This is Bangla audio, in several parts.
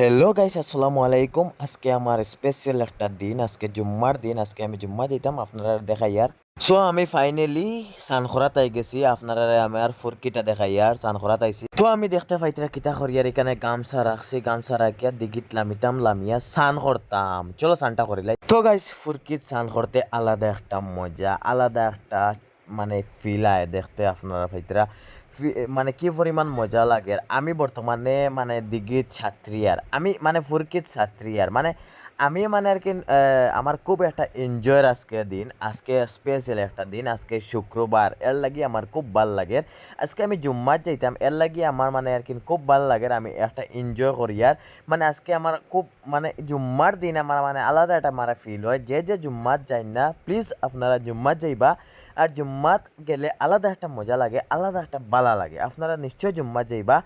হ্যালো গাইস, আসসালামু আলাইকুম। আজকে আমার স্পেশাল একটা দিন, আজকে জুম্মার দিন। আজকে আমি জুম্মা যেতাম আপনারা দেখাই আর সো আমি ফাইনালি সানখরাত আই গেছি। আপনারা আমার ফুরকিটা দেখাই আর সানখরাত আইছি। তো আমি দেখতে পাইতরা কিতা করিয়ার এখানে গামছা রাখছি, গামছা রাখিয়া দিগিত লামিতাম, লামিয়া সান করতাম। চলো সানটা করিলাই। তো গাইস, ফুরকিত সান করতে আলাদা একটা মজা, আলাদা একটা মানে ফিল আয় দেখতে আপনারা পাইতরা। মানে কি পরিমাণ মজা লাগে। আর আমি বর্তমানে মানে দিঘির ছাত্রী, আর আমি মানে ফুরকিত ছাত্রী, আর মানে আমি মানে আর কি আমার খুব একটা এনজয়ের আজকে দিন, আজকে স্পেশাল একটা দিন, আজকে শুক্রবার, এর লাগি আমার খুব ভাল লাগে। আজকে আমি জুম্মাত যাইতাম, এর লাগি আমার মানে আর কি খুব ভাল লাগে। আমি একটা এনজয় করি আর মানে আজকে আমার খুব মানে জুম্মার দিন আমার মানে আলাদা একটা আমার ফিল হয়। যে যে জুম্মাত যাই না, প্লিজ আপনারা জুম্মাত যাইবা। আর জুম্মাত গেলে আলাদা একটা মজা লাগে, আলাদা একটা বালা লাগে। আপনারা নিশ্চয় জুম্মাত যাইবা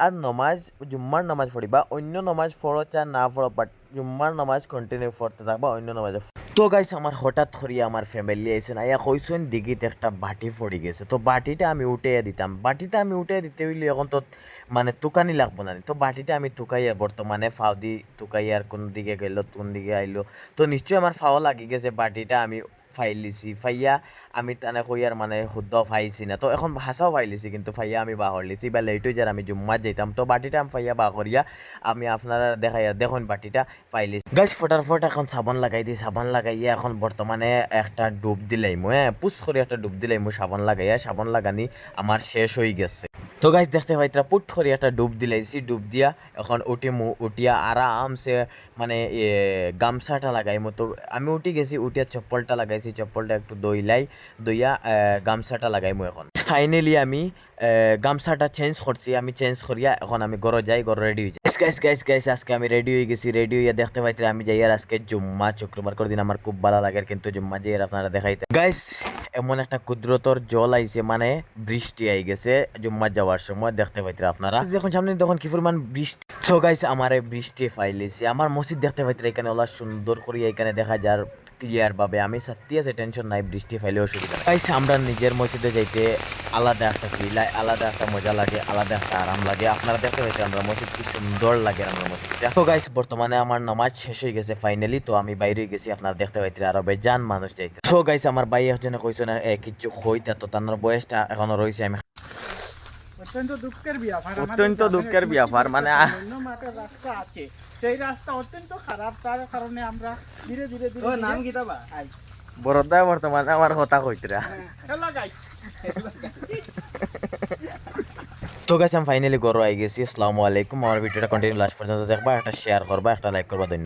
আর নমাজ, জুম্মার নামাজ পড়িবা। অন্য নমাজ পড়ো চা না পড়ো, বাট জুম্মার নামাজ কন্টিনিউ করতে থাকবা অন্য নামাজে। তো গাইস, আমার হঠাৎ করে আমার ফ্যামিলি আইসেন, আইয়া কইসেন দিঘিতে একটা বাটি পড়ে গেছে। তো বাটিটা আমি উঠাইয়া দিতাম, বাটিটা আমি উঠাইয়া দিতে হইলে এখন তো মানে তুকানি লাগবো না। তো বাটিটা আমি তুকাইয়া বর্তমানে ফাও দি তুকাইয়া, আর কোন দিকে গেল কোন দিকে আইলো, তো নিশ্চয়ই আমার ফাও লাগি গেছে। বাটিটা আমি ফাইলিছি, ফাইয়া আমি তানে কইয়ার মানে শুদ্ধ ফাইছি না। তো এখন হাসাও ফাইলিছি, কিন্তু ফাইয়া আমি বাহর লিছি বা লেট হয়ে যার আমি জুম্মাত যাইতাম। তো বাটিটা আমি ফাইয়া বা করিয়া আমি আপনারা দেখাই আর দেখুন বাটিটা পাইলিছি। গাইস ফটাফট এখন সাবান লাগাই দিই, সাবান লাগাইয়া এখন বর্তমানে একটা ডুব দিলাইমু, হ্যাঁ পুষ করে একটা ডুব দিলাইমু সাবান লাগাইয়া। সাবান লাগানি আমার শেষ হয়ে গেছে। তো গাইস দেখতে পাইতরা পুট করে একটা ডুব দিলাইছি, ডুব দিয়া এখন উঠিমু। উঠিয়া আরামসে মানে গামছাটা লাগাইমু। তো আমি উঠি গেছি, উঠিয়া চপ্পলটা লাগাইছি, চপ্পলটা একটু দইলাই, দইয়া গামছাটা লাগাইমু। এখন ফাইনালি আমি গামছাটা চেঞ্জ করছি, আমি চেঞ্জ করিয়া এখন আমি ঘরে যাই, ঘরে রেডি হয়ে যাই। গাইস গাইস গাইস আজকে আমি রেডি হয়ে গেছি, রেডি হইয়া দেখতে পাইতে আমি যাই আর আজকে জুম্মা, শুক্রবার করে দিন আমার খুব ভালো লাগে, কিন্তু জুম্মা যাই আর আপনারা দেখাইতে। গাইস এমন একটা কুদরতর জল আইছে, মানে বৃষ্টি আই গেছে জুম্মা যাওয়ার সময়, দেখতে পাইতে আপনারা যখন সামনে তখন কি পরিমাণ বৃষ্টি। সো গাইস আমার বৃষ্টি ফাইলেছে, আমার মসজিদ দেখতে পাইতে এখানে ওলা সুন্দর করিয়া এখানে দেখা যার ক্লিয়ার ভাবে। আমি সত্যি আছে, টেনশন নাই, বৃষ্টি ফাইলে অসুবিধা নাই। গাইস আমরা নিজের মসজিদে যাইতে আলাদা একটা ফিল, আলাদা একটা মজা লাগে, আলাদা একটা আরাম লাগে। আপনারা দেখতে পাইতে আমরা মসজিদ কি সুন্দর লাগে আমার মসজিদটা। তো গাইস বর্তমানে আমার নামাজ শেষ হয়ে গেছে ফাইনালি, তো আমি বাইরে গেছি। আপনারা দেখতে পাইতে আরো বেজান মানুষ যাইতে। তো গাইস আমার ভাই একজনে কইছে না কিছু হইতা, তো তার বয়সটা এখনো রয়েছে। আমি অত্যন্ত দুঃখের ব্যাপার, অত্যন্ত দুঃখের ব্যাপার, মানে অন্য মাঠের রাস্তা আছে, সেই রাস্তা অত্যন্ত খারাপ। তার কারণে আমরা ধীরে ধীরে নাম কি তাবা আই। বড়দা বর্তমানে আমার কথা কইতরা। হ্যালো গাইস, তো গাইস আমি ফাইনালি ঘরে আই গেছি। আসসালামু আলাইকুম। আমার ভিডিওটা কন্টিনিউ লাস্ট পর্যন্ত দেখবা, একটা শেয়ার করবা, একটা লাইক করবা। ধন্যবাদ।